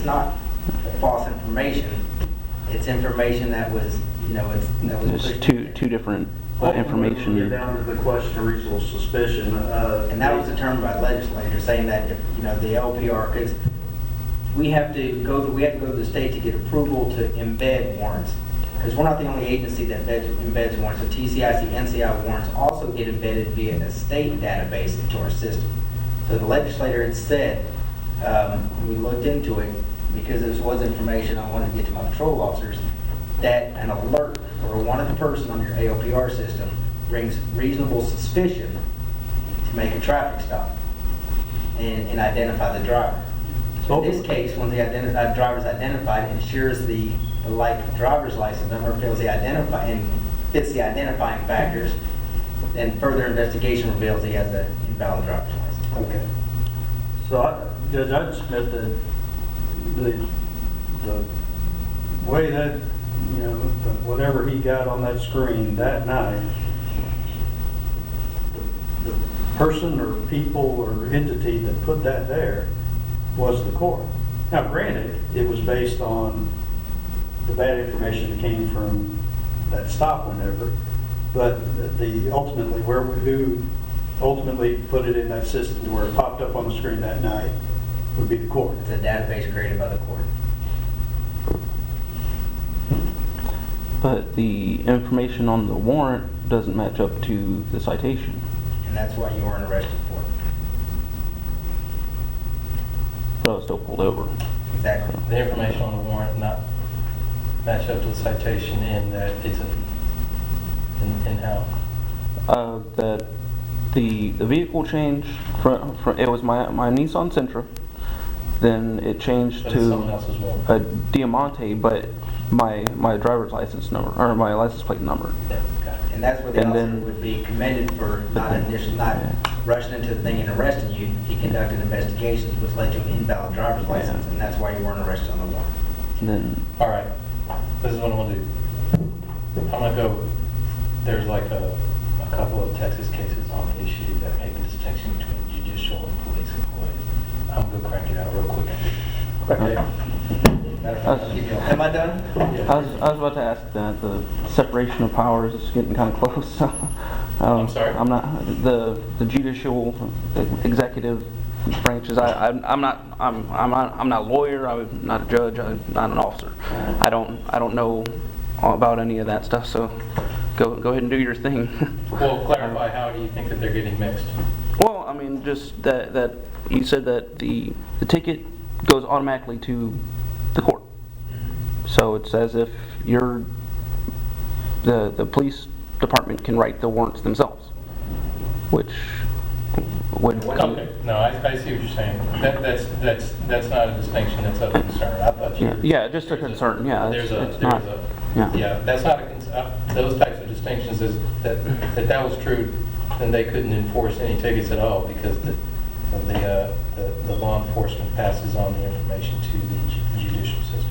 not false information. It's information that was, that was There's two different information. Get down to the question of reasonable suspicion. And that was determined by legislators, saying that if, the LPR, because we have to go to the state to get approval to embed warrants, because we're not the only agency that embeds warrants. So TCIC, NCI warrants also get embedded via a state database into our system. So the legislator had said, we looked into it, because this was information I wanted to get to my patrol officers, that an alert or a wanted person on your AOPR system brings reasonable suspicion to make a traffic stop and identify the driver. So in this case, when the driver is identified, it ensures the like driver's license number fits the identifying factors, then further investigation reveals he has an invalid driver's license. Okay. So Judge, I'd submit that the way that, whatever he got on that screen that night, the person or people or entity that put that there was the court. Now granted, it was based on the bad information that came from that stop whenever, but who ultimately put it in that system to where it popped up on the screen that night would be the court. It's a database created by the court. But the information on the warrant doesn't match up to the citation. And that's why you weren't arrested for it. But I was still pulled over. Exactly. The information on the warrant not match up to the citation in that it's in how? That the vehicle changed from it was my Nissan Sentra, then it changed But to it's someone else's warrant. a Diamante, but my driver's license number or my license plate number. Yeah, got it. And that's where the And officer then- would be commended for not rushing into the thing and arresting you. He conducted investigations, which led to an invalid driver's license, and that's why you weren't arrested on the warrant. And then All right, this is what I'm gonna do. I'm gonna go, there's like a couple of Texas cases on the issue that make a distinction between judicial and police employees. I'm gonna crank it out real quick. Okay. Matter of fact, I'll keep you on. Am I done? I was about to ask that the separation of powers is getting kind of close. So, I'm sorry? I'm not the judicial executive branches. I'm not a lawyer. I'm not a judge. I'm not an officer. I don't know about any of that stuff. So go ahead and do your thing. Well, clarify, how do you think that they're getting mixed? Well, I mean, just that you said that the ticket goes automatically to the court. So it's as if the police department can write the warrants themselves, which would. Okay, no, I see what you're saying. That's not a distinction that's of concern. I thought you. Yeah, just a concern. Yeah, it's not. Yeah, that's not a concern. Those types of distinctions is that was true, then they couldn't enforce any tickets at all because the law enforcement passes on the information to the judicial system.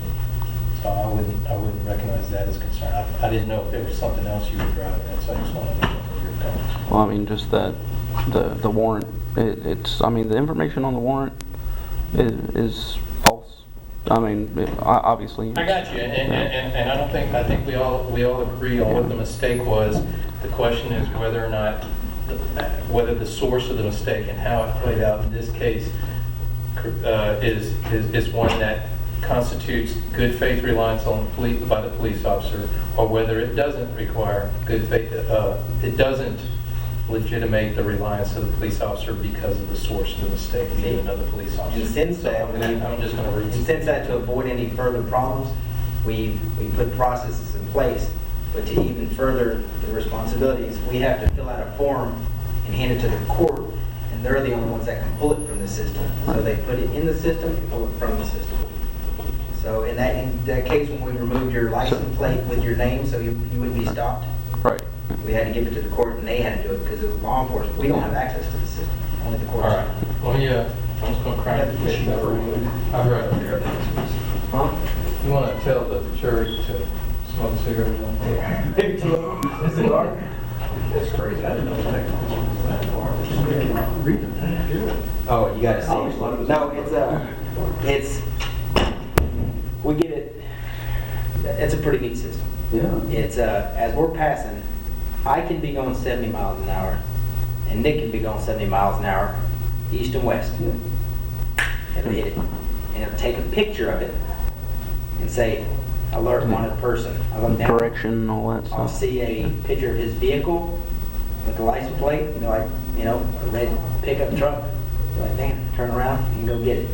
So I wouldn't recognize that as a concern. I didn't know if there was something else you were driving at, so I just wanted to know where you're coming from. Well, I mean, just that the warrant. I mean, the information on the warrant is false. I mean, obviously. I got you, and I think we all agree on what the mistake was. The question is whether or not whether the source of the mistake and how it played out in this case is one that constitutes good faith reliance on by the police officer, or whether it doesn't require good faith. It doesn't legitimate the reliance of the police officer because of the source of the mistake being another police officer. And since that, I'm just going to read. And since that, to avoid any further problems, we put processes in place. But to even further the responsibilities, we have to fill out a form and hand it to the court, and they're the only ones that can pull it from the system. So they put it in the system and pull it from the system. So in that case, when we removed your license plate with your name, so you wouldn't be stopped, Right. we had to give it to the court, and they had to do it because of law enforcement. We don't have access to the system. Only the courts. All right. Let me, I'm just going to crank the case over. I've read it here. Huh? You want to tell the jury to smoke a cigarette? Maybe two of them. Is it hard? That's crazy. I didn't know that far. Oh, Oh, you got to see. No, it's we get it, it's a pretty neat system. Yeah. It's, as we're passing, I can be going 70 miles an hour, and Nick can be going 70 miles an hour, east and west. Yeah. It'll hit it. And it'll take a picture of it and say, alert wanted person. I look down. Direction and all that I'll stuff. see a picture of his vehicle with the license plate, and they're like, you know, a red pickup truck. They're like, damn, turn around and go get it.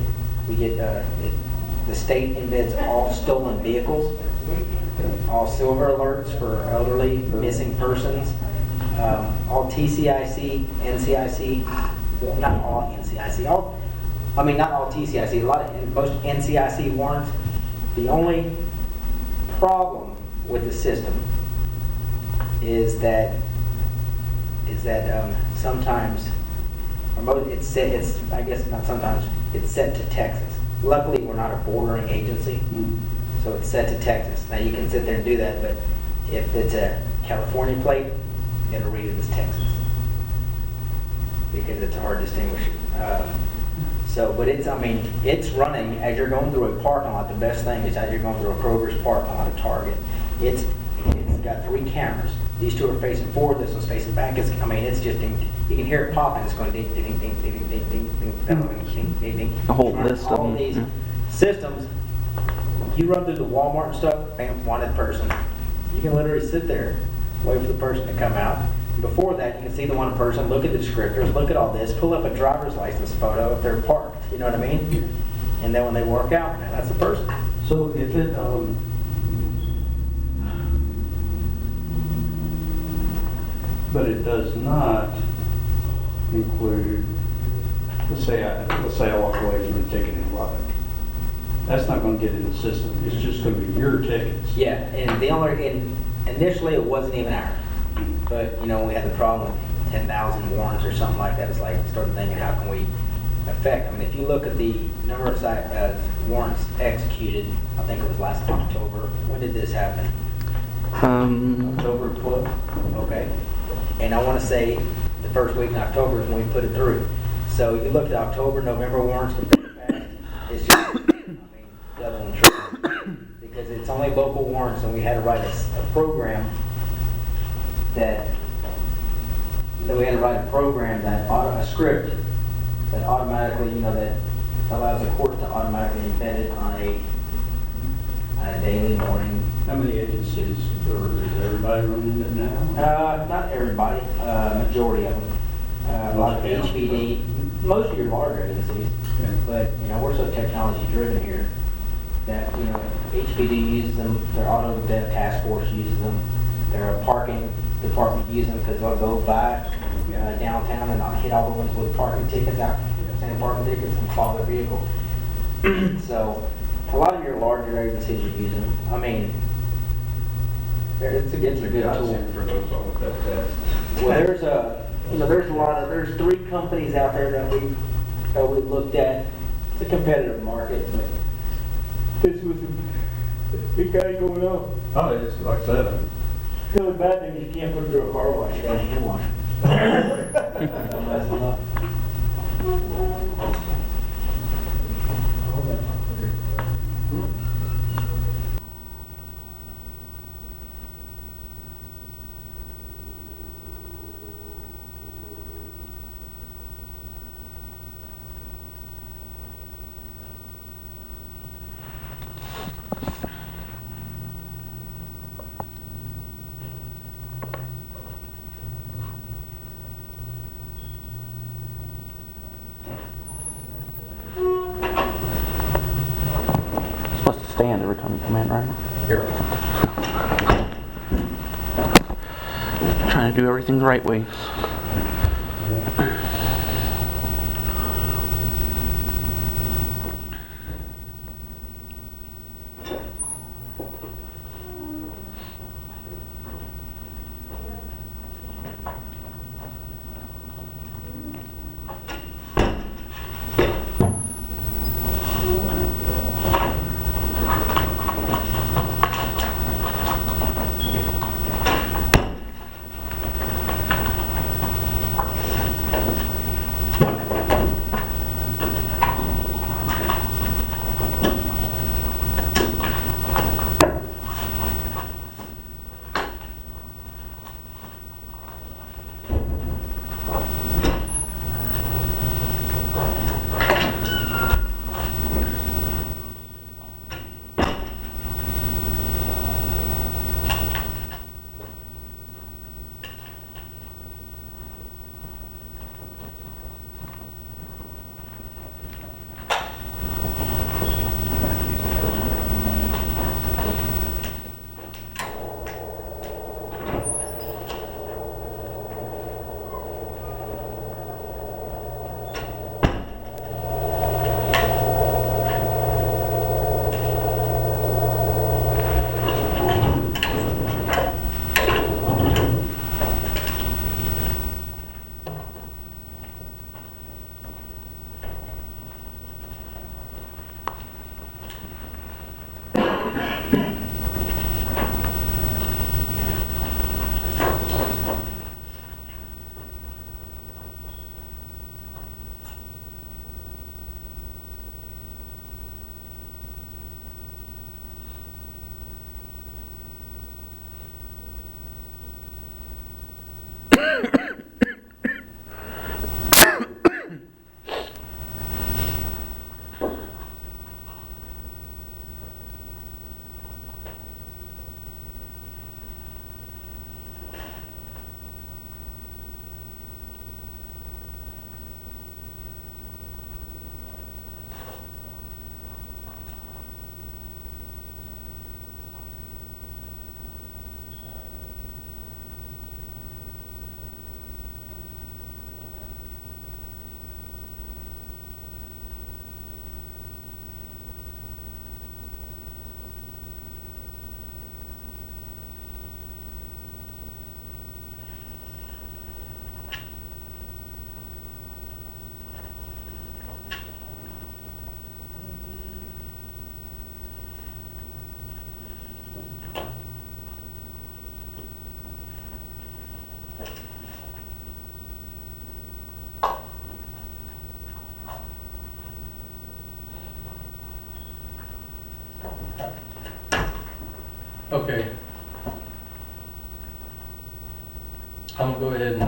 We get, the state embeds all stolen vehicles, all silver alerts for elderly, missing persons, all TCIC, NCIC, well, not all NCIC, not all TCIC, most NCIC warrants. The only problem with the system is that sometimes, or most, I guess not sometimes, it's set to Texas. Luckily, we're not a bordering agency, so it's set to Texas. Now, you can sit there and do that, but if it's a California plate, it'll read it as Texas, because it's hard to distinguish. But it's running as you're going through a parking lot. The best thing is as you're going through a Kroger's parking lot, a Target. It's got 3 cameras. These 2 are facing forward, this one's facing back. It's just, you can hear it popping. It's going ding, ding, ding, ding, ding, ding, ding, ding, ding, ding. A whole Running list of all them. these Yeah. systems. You run through the Walmart and stuff, bam, wanted person. You can literally sit there, wait for the person to come out. Before that, you can see the wanted person, look at the descriptors, look at all this, pull up a driver's license photo if they're parked, you know what I mean? And then when they work out, man, that's the person. So if it, but it does not include, let's say I walk away from a ticket in Lubbock. That's not going to get in the system. It's just going to be your tickets. Yeah, and initially it wasn't even ours. But, you know, we had the problem with 10,000 warrants or something like that. It's like, started thinking, how can we affect? If you look at the number of warrants executed, I think it was last October. When did this happen? October 12th. Okay. And I want to say the first week in October is when we put it through. So you look at October, November warrants compared to past, it's just, double and triple. Because it's only local warrants, and we had to write a program that a script that automatically, that allows the court to automatically embed it on a daily, morning. How many agencies, or is everybody running it now? Not everybody, majority of them. A lot of Most HPD, most of your larger agencies, Okay. but, we're so technology driven here that, HPD uses them, their auto dev task force uses them, their parking department uses them because they'll go by downtown and not hit all the ones with parking tickets out, saying parking tickets and follow their vehicle. So, a lot of your larger agencies are using them. It's a good tool. For those all with that test. Well, there's 3 companies out there that we looked at. It's a competitive market, but this was a big guy going on. Oh, it's like I said. The only bad thing is you can't put it through a car wash, you gotta hand wash. Don't mess them up. Supposed to stand every time you come in, right? Here. Trying to do everything the right way. Okay. I'm gonna go ahead and,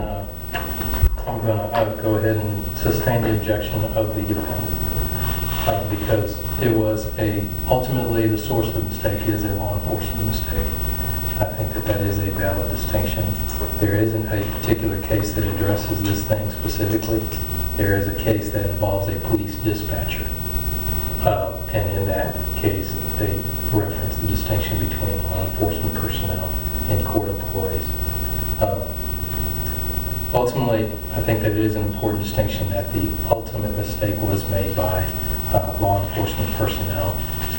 go ahead and sustain the objection of the defendant. Because it was ultimately the source of the mistake is a law enforcement mistake. I think that that is a valid distinction. There isn't a particular case that addresses this thing specifically. There is a case that involves a police dispatcher. And in that case, they reference the distinction between law enforcement personnel and court employees. Ultimately, I think that it is an important distinction that the ultimate mistake was made by law enforcement personnel.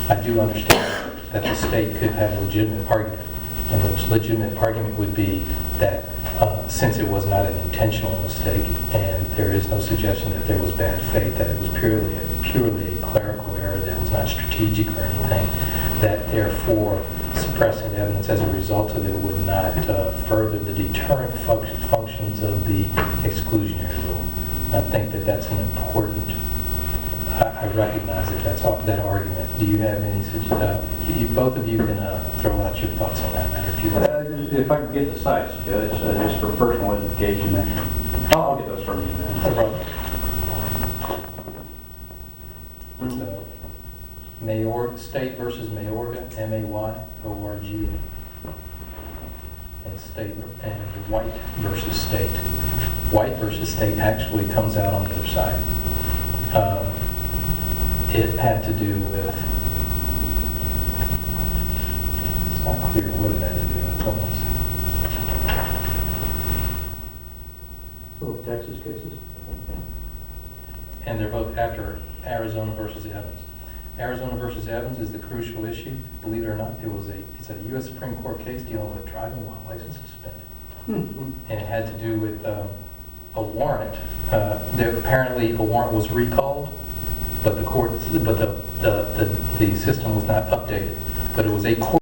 I do understand that the state could have a legitimate argument, and the legitimate argument would be that since it was not an intentional mistake, and there is no suggestion that there was bad faith, that it was purely a clerical error that was not strategic or anything, that therefore suppressing evidence as a result of it would not further the deterrent functions of the exclusionary rule. I think that that's an important, I recognize that argument. Do you have any, both of you can throw out your thoughts on that matter if you want. If I can get the sites, Judge, just for personal edification, I'll get those from you, man. No problem. So, State versus Mayorga, M-A-Y-O-R-G-A. And State, and White versus State. White versus State actually comes out on the other side. It had to do with, it's not clear what it had to do with. Hold on a second. Both Texas cases? And they're both after Arizona versus Evans. Arizona versus Evans is the crucial issue. Believe it or not, it's a U.S. Supreme Court case dealing with driving while license suspended. Mm-hmm. And it had to do with a warrant. Apparently a warrant was recalled, but the system was not updated. But it was a court